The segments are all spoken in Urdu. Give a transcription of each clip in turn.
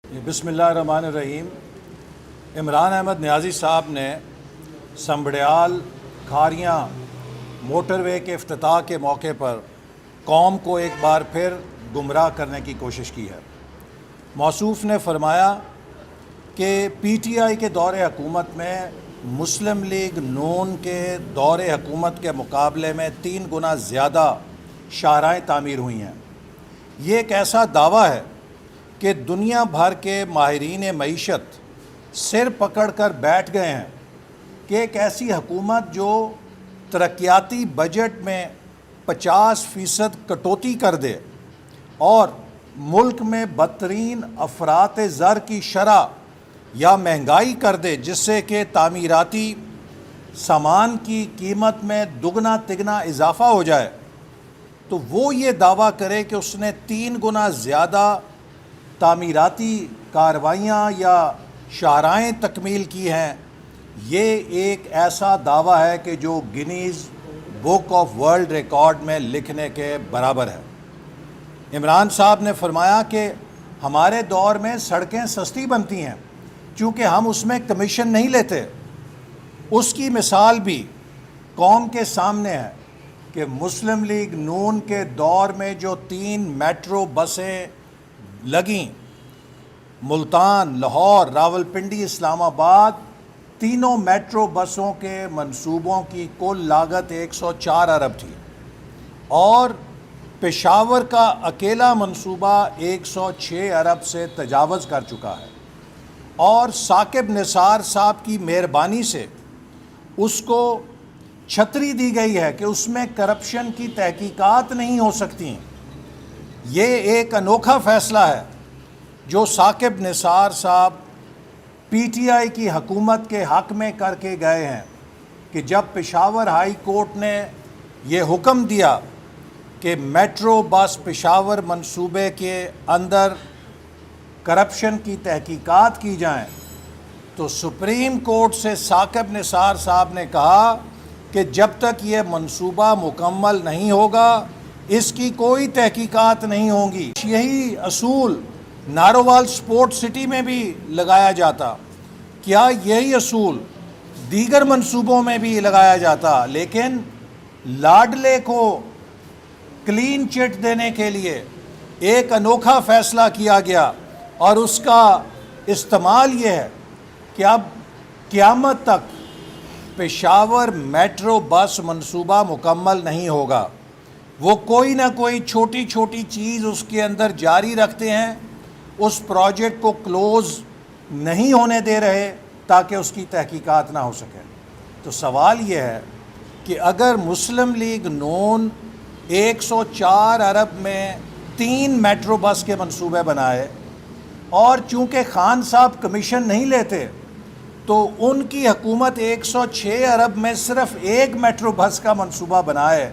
بسم اللہ الرحمن الرحیم۔ عمران احمد نیازی صاحب نے سنبڑیال کھاریاں موٹر وے کے افتتاح کے موقع پر قوم کو ایک بار پھر گمراہ کرنے کی کوشش کی ہے۔ موصوف نے فرمایا کہ پی ٹی آئی کے دور حکومت میں مسلم لیگ نون کے دور حکومت کے مقابلے میں 3 گنا زیادہ شاہراہیں تعمیر ہوئی ہیں۔ یہ ایک ایسا دعویٰ ہے کہ دنیا بھر کے ماہرین معیشت سر پکڑ کر بیٹھ گئے ہیں کہ ایک ایسی حکومت جو ترقیاتی بجٹ میں 50% کٹوتی کر دے اور ملک میں بدترین افراط زر کی شرح یا مہنگائی کر دے، جس سے کہ تعمیراتی سامان کی قیمت میں دگنا تگنا اضافہ ہو جائے، تو وہ یہ دعویٰ کرے کہ اس نے 3 گنا زیادہ تعمیراتی کارروائیاں یا شاہراہیں تکمیل کی ہیں۔ یہ ایک ایسا دعویٰ ہے کہ جو Guinness book of world record میں لکھنے کے برابر ہے۔ عمران صاحب نے فرمایا کہ ہمارے دور میں سڑکیں سستی بنتی ہیں چونکہ ہم اس میں کمیشن نہیں لیتے۔ اس کی مثال بھی قوم کے سامنے ہے کہ مسلم لیگ نون کے دور میں جو 3 میٹرو بسیں لگیں، ملتان، لاہور، راولپنڈی، اسلام آباد، تینوں میٹرو بسوں کے منصوبوں کی کل لاگت 104 ارب تھی، اور پشاور کا اکیلا منصوبہ 106 ارب سے تجاوز کر چکا ہے، اور ثاقب نثار صاحب کی مہربانی سے اس کو چھتری دی گئی ہے کہ اس میں کرپشن کی تحقیقات نہیں ہو سکتی۔ یہ ایک انوکھا فیصلہ ہے جو ثاقب نثار صاحب پی ٹی آئی کی حکومت کے حق میں کر کے گئے ہیں کہ جب پشاور ہائی کورٹ نے یہ حکم دیا کہ میٹرو بس پشاور منصوبے کے اندر کرپشن کی تحقیقات کی جائیں، تو سپریم کورٹ سے ثاقب نثار صاحب نے کہا کہ جب تک یہ منصوبہ مکمل نہیں ہوگا اس کی کوئی تحقیقات نہیں ہوں گی۔ یہی اصول نارووال سپورٹ سٹی میں بھی لگایا جاتا، کیا یہی اصول دیگر منصوبوں میں بھی لگایا جاتا، لیکن لاڈلے کو کلین چٹ دینے کے لیے ایک انوکھا فیصلہ کیا گیا، اور اس کا استعمال یہ ہے کہ اب قیامت تک پشاور میٹرو بس منصوبہ مکمل نہیں ہوگا۔ وہ کوئی نہ کوئی چھوٹی چھوٹی چیز اس کے اندر جاری رکھتے ہیں، اس پروجیکٹ کو کلوز نہیں ہونے دے رہے تاکہ اس کی تحقیقات نہ ہو سکے۔ تو سوال یہ ہے کہ اگر مسلم لیگ نون 104 ارب میں 3 میٹرو بس کے منصوبے بنائے، اور چونکہ خان صاحب کمیشن نہیں لیتے تو ان کی حکومت 106 ارب میں صرف 1 میٹرو بس کا منصوبہ بنائے،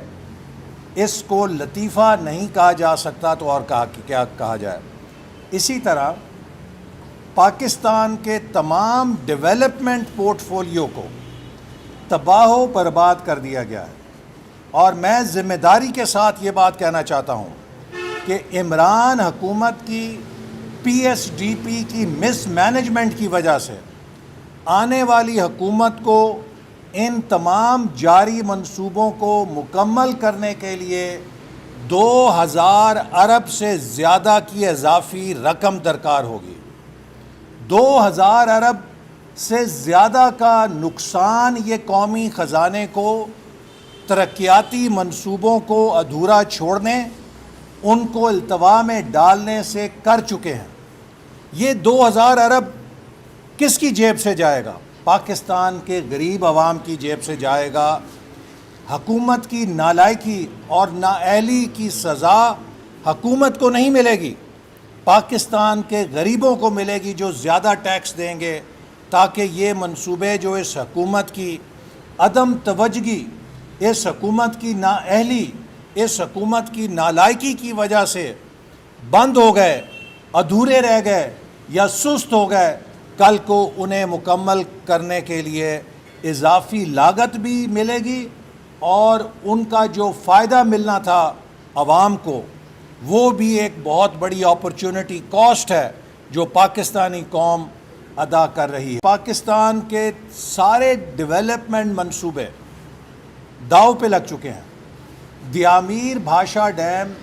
اس کو لطیفہ نہیں کہا جا سکتا تو اور کیا کہا جائے۔ اسی طرح پاکستان کے تمام ڈیولپمنٹ پورٹ فولیو کو تباہ و برباد کر دیا گیا ہے، اور میں ذمہ داری کے ساتھ یہ بات کہنا چاہتا ہوں کہ عمران حکومت کی پی ایس ڈی پی کی مس مینجمنٹ کی وجہ سے آنے والی حکومت کو ان تمام جاری منصوبوں کو مکمل کرنے کے لیے 2000 ارب سے زیادہ کی اضافی رقم درکار ہوگی۔ 2000 ارب سے زیادہ کا نقصان یہ قومی خزانے کو ترقیاتی منصوبوں کو ادھورا چھوڑنے، ان کو التوا میں ڈالنے سے کر چکے ہیں۔ یہ 2000 ارب کس کی جیب سے جائے گا؟ پاکستان کے غریب عوام کی جیب سے جائے گا۔ حکومت کی نالائکی اور نااہلی کی سزا حکومت کو نہیں ملے گی، پاکستان کے غریبوں کو ملے گی جو زیادہ ٹیکس دیں گے، تاکہ یہ منصوبے جو اس حکومت کی عدم توجہی، اس حکومت کی نااہلی، اس حکومت کی نالائکی کی وجہ سے بند ہو گئے، ادھورے رہ گئے یا سست ہو گئے، کل کو انہیں مکمل کرنے کے لیے اضافی لاگت بھی ملے گی، اور ان کا جو فائدہ ملنا تھا عوام کو وہ بھی ایک بہت بڑی اپرچونٹی کاسٹ ہے جو پاکستانی قوم ادا کر رہی ہے۔ پاکستان کے سارے ڈیولپمنٹ منصوبے داؤ پہ لگ چکے ہیں۔ دیامیر بھاشا ڈیم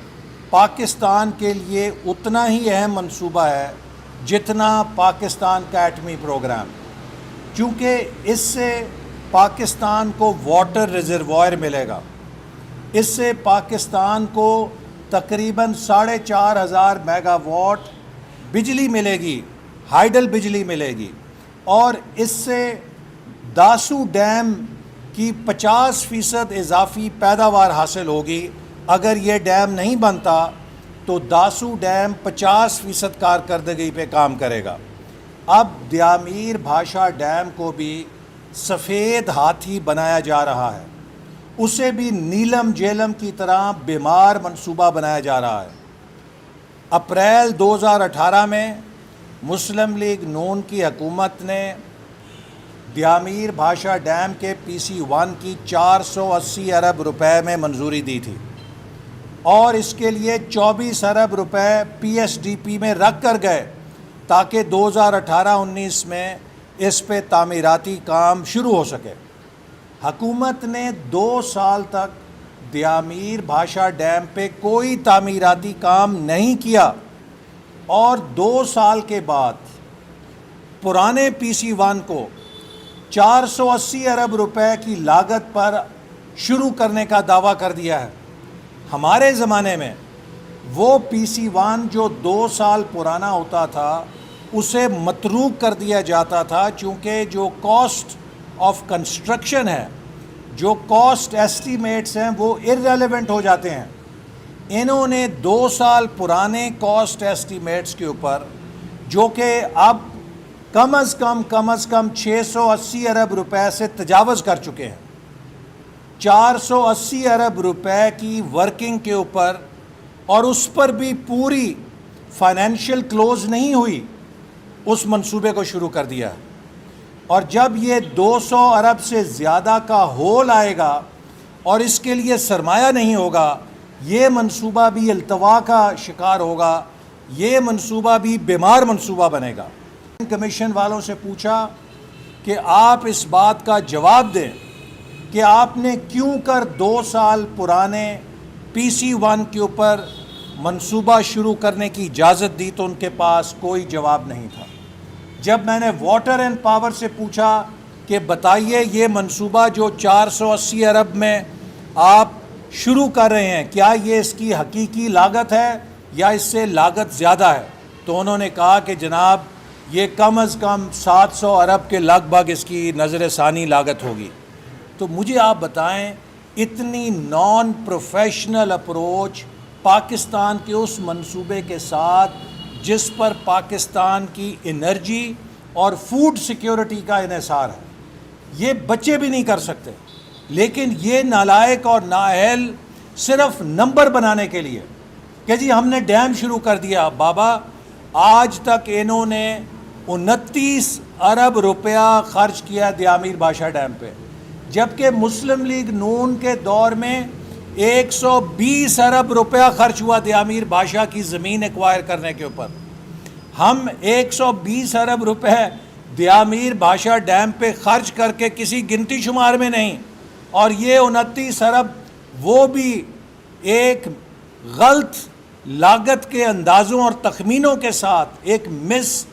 پاکستان کے لیے اتنا ہی اہم منصوبہ ہے جتنا پاکستان کا ایٹمی پروگرام، چونکہ اس سے پاکستان کو واٹر ریزروائر ملے گا، اس سے پاکستان کو تقریباً 4,500 میگا واٹ بجلی ملے گی، ہائیڈل بجلی ملے گی، اور اس سے داسو ڈیم کی 50% اضافی پیداوار حاصل ہوگی۔ اگر یہ ڈیم نہیں بنتا تو داسو ڈیم 50% کارکردگی پہ کام کرے گا۔ اب دیامیر بھاشا ڈیم کو بھی سفید ہاتھی بنایا جا رہا ہے، اسے بھی نیلم جیلم کی طرح بیمار منصوبہ بنایا جا رہا ہے۔ اپریل 2018 میں مسلم لیگ نون کی حکومت نے دیامیر بھاشا ڈیم کے PC1 کی 480 ارب روپے میں منظوری دی تھی، اور اس کے لیے 24 ارب روپے PSDP میں رکھ کر گئے تاکہ 2018-19 میں اس پہ تعمیراتی کام شروع ہو سکے۔ حکومت نے 2 سال تک دیامیر بھاشا ڈیم پہ کوئی تعمیراتی کام نہیں کیا، اور 2 سال کے بعد پرانے PC1 کو 480 ارب روپے کی لاگت پر شروع کرنے کا دعویٰ کر دیا ہے۔ ہمارے زمانے میں وہ PC1 جو 2 سال پرانا ہوتا تھا اسے متروک کر دیا جاتا تھا، چونکہ جو کاسٹ آف کنسٹرکشن ہے، جو کاسٹ ایسٹیمیٹس ہیں، وہ ارریلیونٹ ہو جاتے ہیں۔ انہوں نے 2 سال پرانے کاسٹ ایسٹیمیٹس کے اوپر، جو کہ اب کم از کم 680 ارب روپے سے تجاوز کر چکے ہیں، 480 ارب روپے کی ورکنگ کے اوپر، اور اس پر بھی پوری فائنینشیل کلوز نہیں ہوئی، اس منصوبے کو شروع کر دیا ہے۔ اور جب یہ 200 ارب سے زیادہ کا ہول آئے گا اور اس کے لیے سرمایہ نہیں ہوگا، یہ منصوبہ بھی التوا کا شکار ہوگا، یہ منصوبہ بھی بیمار منصوبہ بنے گا۔ کمیشن والوں سے پوچھا کہ آپ اس بات کا جواب دیں کہ آپ نے کیوں کر 2 سال پرانے PC1 کے اوپر منصوبہ شروع کرنے کی اجازت دی، تو ان کے پاس کوئی جواب نہیں تھا۔ جب میں نے واٹر اینڈ پاور سے پوچھا کہ بتائیے یہ منصوبہ جو 480 ارب میں آپ شروع کر رہے ہیں، کیا یہ اس کی حقیقی لاگت ہے یا اس سے لاگت زیادہ ہے، تو انہوں نے کہا کہ جناب یہ کم از کم 700 ارب کے لگ بھگ اس کی نظر ثانی لاگت ہوگی۔ تو مجھے آپ بتائیں، اتنی نان پروفیشنل اپروچ پاکستان کے اس منصوبے کے ساتھ جس پر پاکستان کی انرجی اور فوڈ سیکیورٹی کا انحصار ہے، یہ بچے بھی نہیں کر سکتے، لیکن یہ نالائق اور نااہل صرف نمبر بنانے کے لیے کہ جی ہم نے ڈیم شروع کر دیا۔ بابا آج تک انہوں نے 29 ارب روپیہ خرچ کیا دیامیر بھاشا ڈیم پہ، جبکہ مسلم لیگ نون کے دور میں 120 ارب روپیہ خرچ ہوا دیامیر بھاشا کی زمین ایکوائر کرنے کے اوپر۔ ہم 120 ارب روپے دیامیر بھاشا ڈیم پہ خرچ کر کے کسی گنتی شمار میں نہیں، اور یہ 29 ارب وہ بھی ایک غلط لاگت کے اندازوں اور تخمینوں کے ساتھ، ایک مس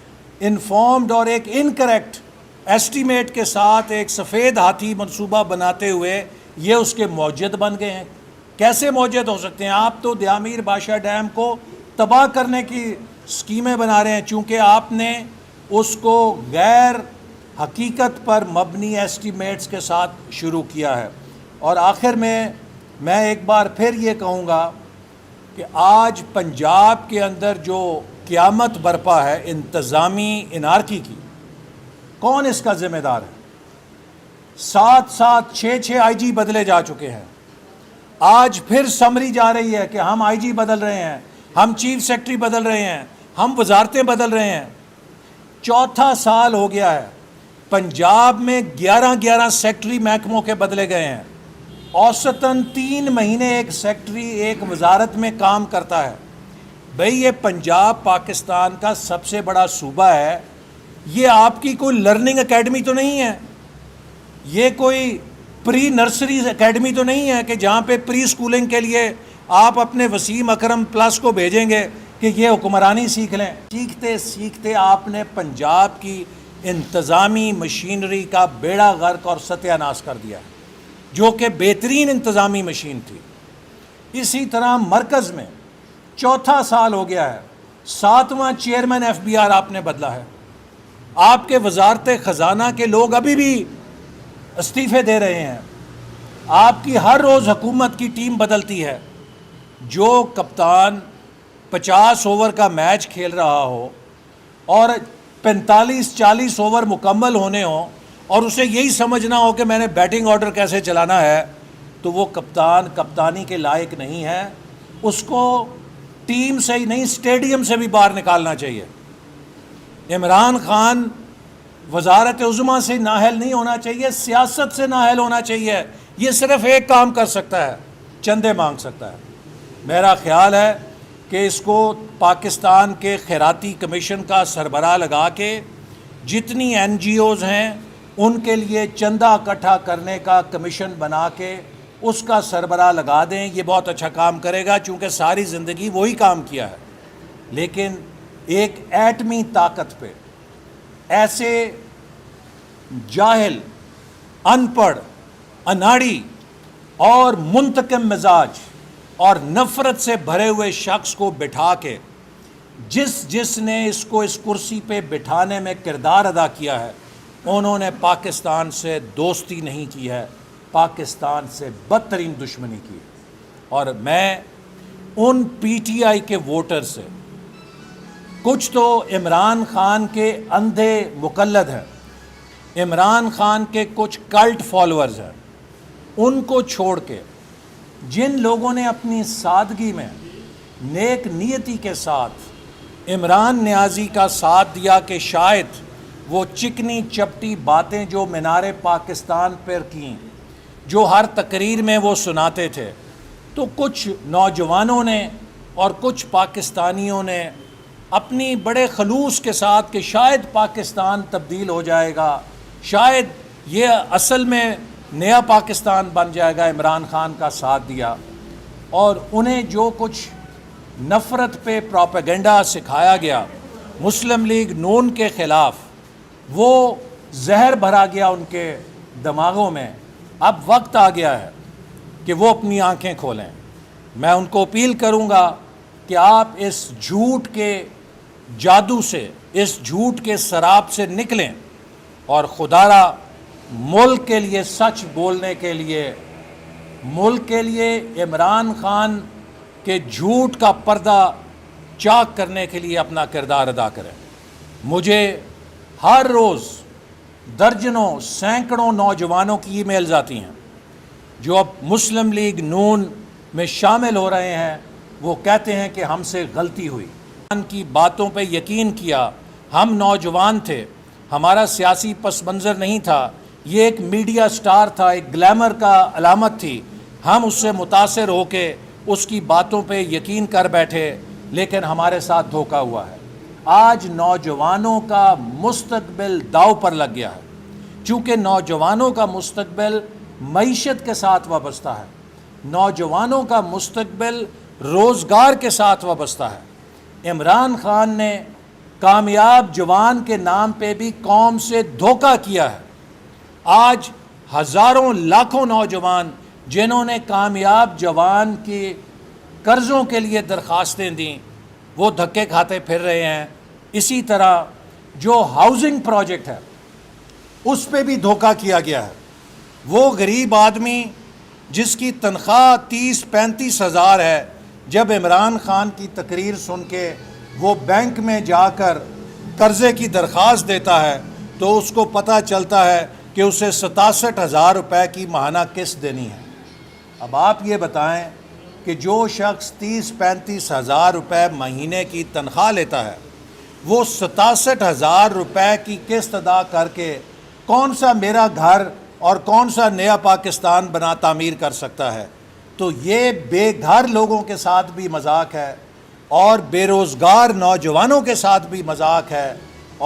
انفارمڈ اور ایک انکریکٹ ایسٹیمیٹ کے ساتھ ایک سفید ہاتھی منصوبہ بناتے ہوئے یہ اس کے موجد بن گئے ہیں۔ کیسے موجد ہو سکتے ہیں؟ آپ تو دیامیر بھاشا ڈیم کو تباہ کرنے کی اسکیمیں بنا رہے ہیں، چونکہ آپ نے اس کو غیر حقیقت پر مبنی ایسٹیمیٹس کے ساتھ شروع کیا ہے۔ اور آخر میں ایک بار پھر یہ کہوں گا کہ آج پنجاب کے اندر جو قیامت برپا ہے انتظامی انارکی کی، کون اس کا ذمہ دار ہے؟ 7 6 آئی جی بدلے جا چکے ہیں، آج پھر سمری جا رہی ہے کہ ہم آئی جی بدل رہے ہیں، ہم چیف سیکرٹری بدل رہے ہیں، ہم وزارتیں بدل رہے ہیں۔ 4تھا سال ہو گیا ہے، پنجاب میں 11 سیکرٹری محکموں کے بدلے گئے ہیں، اوسطاً 3 مہینے ایک سیکرٹری ایک وزارت میں کام کرتا ہے۔ بھئی یہ پنجاب پاکستان کا سب سے بڑا صوبہ ہے، یہ آپ کی کوئی لرننگ اکیڈمی تو نہیں ہے، یہ کوئی پری نرسری اکیڈمی تو نہیں ہے کہ جہاں پہ پری سکولنگ کے لیے آپ اپنے وسیم اکرم پلس کو بھیجیں گے کہ یہ حکمرانی سیکھ لیں۔ سیکھتے سیکھتے آپ نے پنجاب کی انتظامی مشینری کا بیڑا غرق اور ستیہ ناش کر دیا، جو کہ بہترین انتظامی مشین تھی۔ اسی طرح مرکز میں چوتھا سال ہو گیا ہے، 7واں چیئرمین ایف بی آر آپ نے بدلا ہے، آپ کے وزارت خزانہ کے لوگ ابھی بھی استعفے دے رہے ہیں، آپ کی ہر روز حکومت کی ٹیم بدلتی ہے۔ جو کپتان 50 اوور کا میچ کھیل رہا ہو اور 45-40 اوور مکمل ہونے ہوں اور اسے یہی سمجھنا ہو کہ میں نے بیٹنگ آرڈر کیسے چلانا ہے، تو وہ کپتان کپتانی کے لائق نہیں ہے، اس کو ٹیم سے ہی نہیں اسٹیڈیم سے بھی باہر نکالنا چاہیے۔ عمران خان وزارت عظمیٰ سے نااہل نہیں ہونا چاہیے، سیاست سے نااہل ہونا چاہیے، یہ صرف ایک کام کر سکتا ہے، چندے مانگ سکتا ہے۔ میرا خیال ہے کہ اس کو پاکستان کے خیراتی کمیشن کا سربراہ لگا کے جتنی این جی اوز ہیں ان کے لیے چندہ اکٹھا کرنے کا کمیشن بنا کے اس کا سربراہ لگا دیں، یہ بہت اچھا کام کرے گا، چونکہ ساری زندگی وہی کام کیا ہے۔ لیکن ایک ایٹمی طاقت پہ ایسے جاہل، ان پڑھ، اناڑی اور منتقم مزاج اور نفرت سے بھرے ہوئے شخص کو بٹھا کے جس نے اس کو اس کرسی پہ بٹھانے میں کردار ادا کیا ہے، انہوں نے پاکستان سے دوستی نہیں کی ہے، پاکستان سے بدترین دشمنی کی۔ اور میں ان پی ٹی آئی کے ووٹر سے، کچھ تو عمران خان کے اندھے مقلد ہیں، عمران خان کے کچھ کلٹ فالورز ہیں، ان کو چھوڑ کے جن لوگوں نے اپنی سادگی میں نیک نیتی کے ساتھ عمران نیازی کا ساتھ دیا کہ شاید وہ چکنی چپٹی باتیں جو مینار پاکستان پر کیں، جو ہر تقریر میں وہ سناتے تھے، تو کچھ نوجوانوں نے اور کچھ پاکستانیوں نے اپنی بڑے خلوص کے ساتھ کہ شاید پاکستان تبدیل ہو جائے گا، شاید یہ اصل میں نیا پاکستان بن جائے گا، عمران خان کا ساتھ دیا۔ اور انہیں جو کچھ نفرت پہ پروپیگنڈا سکھایا گیا مسلم لیگ نون کے خلاف، وہ زہر بھرا گیا ان کے دماغوں میں۔ اب وقت آ گیا ہے کہ وہ اپنی آنکھیں کھولیں۔ میں ان کو اپیل کروں گا کہ آپ اس جھوٹ کے جادو سے، اس جھوٹ کے سراب سے نکلیں اور خدا را ملک کے لیے سچ بولنے کے لیے، ملک کے لیے عمران خان کے جھوٹ کا پردہ چاک کرنے کے لیے اپنا کردار ادا کریں۔ مجھے ہر روز درجنوں سینکڑوں نوجوانوں کی ای میلز آتی ہیں جو اب مسلم لیگ نون میں شامل ہو رہے ہیں، وہ کہتے ہیں کہ ہم سے غلطی ہوئی، ان کی باتوں پہ یقین کیا، ہم نوجوان تھے، ہمارا سیاسی پس منظر نہیں تھا، یہ ایک میڈیا سٹار تھا، ایک گلیمر کا علامت تھی، ہم اس سے متاثر ہو کے اس کی باتوں پہ یقین کر بیٹھے، لیکن ہمارے ساتھ دھوکہ ہوا ہے۔ آج نوجوانوں کا مستقبل داؤ پر لگ گیا ہے، چونکہ نوجوانوں کا مستقبل معیشت کے ساتھ وابستہ ہے، نوجوانوں کا مستقبل روزگار کے ساتھ وابستہ ہے۔ عمران خان نے کامیاب جوان کے نام پہ بھی قوم سے دھوکہ کیا ہے۔ آج ہزاروں لاکھوں نوجوان جنہوں نے کامیاب جوان کی قرضوں کے لیے درخواستیں دیں، وہ دھکے کھاتے پھر رہے ہیں۔ اسی طرح جو ہاؤسنگ پروجیکٹ ہے اس پہ بھی دھوکہ کیا گیا ہے۔ وہ غریب آدمی جس کی تنخواہ 30-35 ہزار ہے، جب عمران خان کی تقریر سن کے وہ بینک میں جا کر قرضے کی درخواست دیتا ہے تو اس کو پتہ چلتا ہے کہ اسے 67,000 روپے کی ماہانہ قسط دینی ہے۔ اب آپ یہ بتائیں کہ جو شخص 30-35 ہزار روپے مہینے کی تنخواہ لیتا ہے، وہ 67,000 روپے کی قسط ادا کر کے کون سا میرا گھر اور کون سا نیا پاکستان تعمیر کر سکتا ہے؟ تو یہ بے گھر لوگوں کے ساتھ بھی مذاق ہے، اور بے روزگار نوجوانوں کے ساتھ بھی مذاق ہے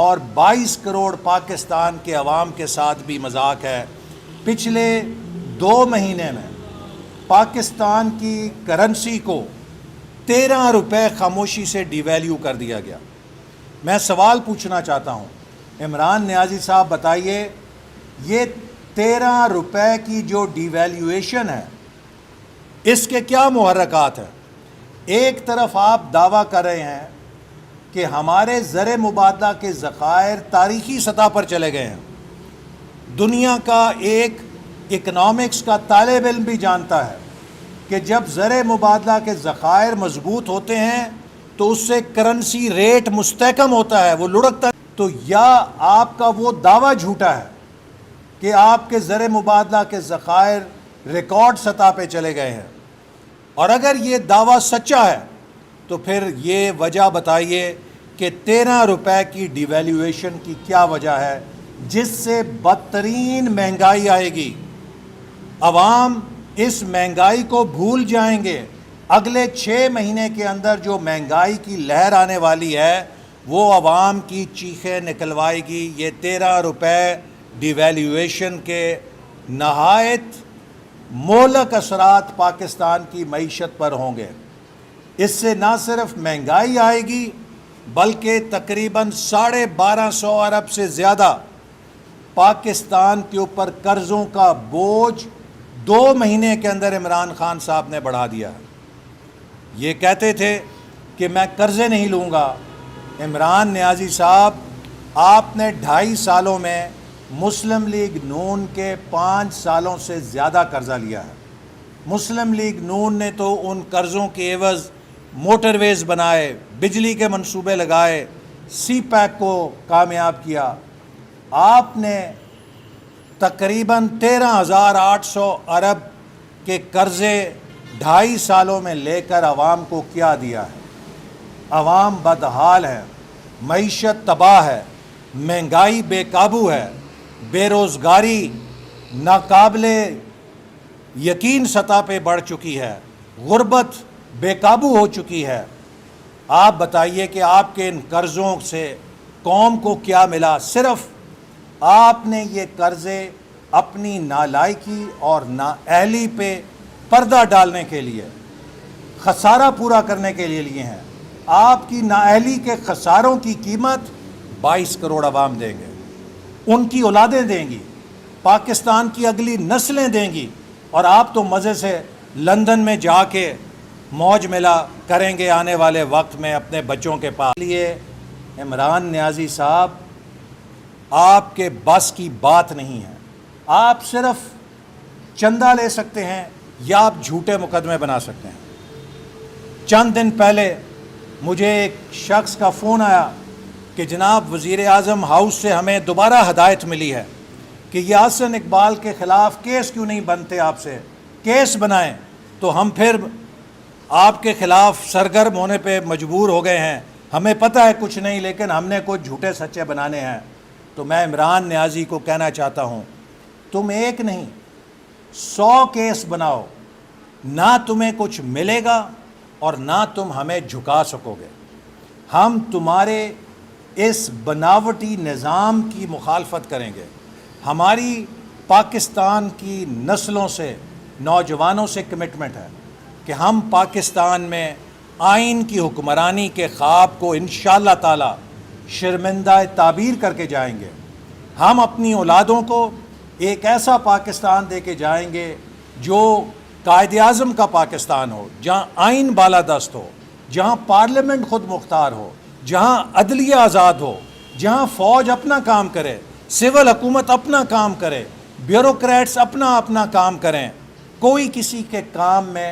اور 22 کروڑ پاکستان کے عوام کے ساتھ بھی مذاق ہے۔ پچھلے 2 مہینے میں پاکستان کی کرنسی کو 13 روپے خاموشی سے ڈی ویلیو کر دیا گیا۔ میں سوال پوچھنا چاہتا ہوں، عمران نیازی صاحب بتائیے، یہ 13 روپے کی جو ڈی ویلیویشن ہے اس کے کیا محرکات ہیں؟ ایک طرف آپ دعویٰ کر رہے ہیں کہ ہمارے زر مبادلہ کے ذخائر تاریخی سطح پر چلے گئے ہیں۔ دنیا کا ایک اکنامکس کا طالب علم بھی جانتا ہے کہ جب زر مبادلہ کے ذخائر مضبوط ہوتے ہیں تو اس سے کرنسی ریٹ مستحکم ہوتا ہے، وہ لڑکتا ہے۔ تو یا آپ کا وہ دعویٰ جھوٹا ہے کہ آپ کے زر مبادلہ کے ذخائر ریکارڈ سطح پہ چلے گئے ہیں، اور اگر یہ دعویٰ سچا ہے تو پھر یہ وجہ بتائیے کہ 13 روپے کی ڈی ویلیویشن کی کیا وجہ ہے جس سے بدترین مہنگائی آئے گی۔ عوام اس مہنگائی کو بھول جائیں گے۔ اگلے 6 مہینے کے اندر جو مہنگائی کی لہر آنے والی ہے وہ عوام کی چیخیں نکلوائے گی۔ یہ 13 روپے ڈی ویلیویشن کے نہایت مہلک اثرات پاکستان کی معیشت پر ہوں گے۔ اس سے نہ صرف مہنگائی آئے گی بلکہ تقریباً 1250 ارب سے زیادہ پاکستان کے اوپر قرضوں کا بوجھ 2 مہینے کے اندر عمران خان صاحب نے بڑھا دیا ہے۔ یہ کہتے تھے کہ میں قرضے نہیں لوں گا۔ عمران نیازی صاحب، آپ نے 2.5 سالوں میں مسلم لیگ نون کے 5 سالوں سے زیادہ قرضہ لیا ہے۔ مسلم لیگ نون نے تو ان قرضوں کے عوض موٹر ویز بنائے، بجلی کے منصوبے لگائے، سی پیک کو کامیاب کیا۔ آپ نے تقریباً 13,800 ارب کے قرضے 2.5 سالوں میں لے کر عوام کو کیا دیا ہے۔ عوام بدحال ہے، معیشت تباہ ہے، مہنگائی بے قابو ہے، بے روزگاری ناقابل یقین سطح پہ بڑھ چکی ہے، غربت بے قابو ہو چکی ہے۔ آپ بتائیے کہ آپ کے ان قرضوں سے قوم کو کیا ملا؟ صرف آپ نے یہ قرضے اپنی نالائکی اور نااہلی پہ پردہ ڈالنے کے لیے، خسارہ پورا کرنے کے لیے ہیں۔ آپ کی نااہلی کے خساروں کی قیمت 22 کروڑ عوام دیں گے، ان کی اولادیں دیں گی، پاکستان کی اگلی نسلیں دیں گی، اور آپ تو مزے سے لندن میں جا کے موج ملا کریں گے آنے والے وقت میں اپنے بچوں کے پاس۔ اس لیے عمران نیازی صاحب، آپ کے بس کی بات نہیں ہے۔ آپ صرف چندہ لے سکتے ہیں یا آپ جھوٹے مقدمے بنا سکتے ہیں۔ چند دن پہلے مجھے ایک شخص کا فون آیا کہ جناب وزیر اعظم ہاؤس سے ہمیں دوبارہ ہدایت ملی ہے کہ یاسین اقبال کے خلاف کیس کیوں نہیں بنتے، آپ سے کیس بنائیں۔ تو ہم پھر آپ کے خلاف سرگرم ہونے پہ مجبور ہو گئے ہیں۔ ہمیں پتہ ہے کچھ نہیں، لیکن ہم نے کچھ جھوٹے سچے بنانے ہیں۔ تو میں عمران نیازی کو کہنا چاہتا ہوں، تم ایک نہیں 100 کیس بناؤ، نہ تمہیں کچھ ملے گا اور نہ تم ہمیں جھکا سکو گے۔ ہم تمہارے اس بناوٹی نظام کی مخالفت کریں گے۔ ہماری پاکستان کی نسلوں سے، نوجوانوں سے کمٹمنٹ ہے کہ ہم پاکستان میں آئین کی حکمرانی کے خواب کو انشاءاللہ تعالی شرمندہ تعبیر کر کے جائیں گے۔ ہم اپنی اولادوں کو ایک ایسا پاکستان دے کے جائیں گے جو قائد اعظم کا پاکستان ہو، جہاں آئین بالادست ہو، جہاں پارلیمنٹ خود مختار ہو، جہاں عدلیہ آزاد ہو، جہاں فوج اپنا کام کرے، سول حکومت اپنا کام کرے، بیوروکریٹس اپنا کام کریں، کوئی کسی کے کام میں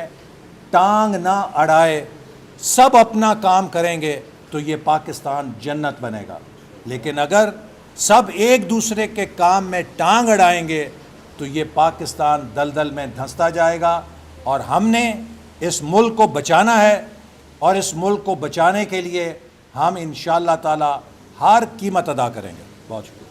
ٹانگ نہ اڑائے، سب اپنا کام کریں گے تو یہ پاکستان جنت بنے گا۔ لیکن اگر سب ایک دوسرے کے کام میں ٹانگ اڑائیں گے تو یہ پاکستان دلدل میں دھنستا جائے گا، اور ہم نے اس ملک کو بچانا ہے، اور اس ملک کو بچانے کے لیے ہم انشاءاللہ تعالی ہر قیمت ادا کریں گے۔ بہت شکریہ۔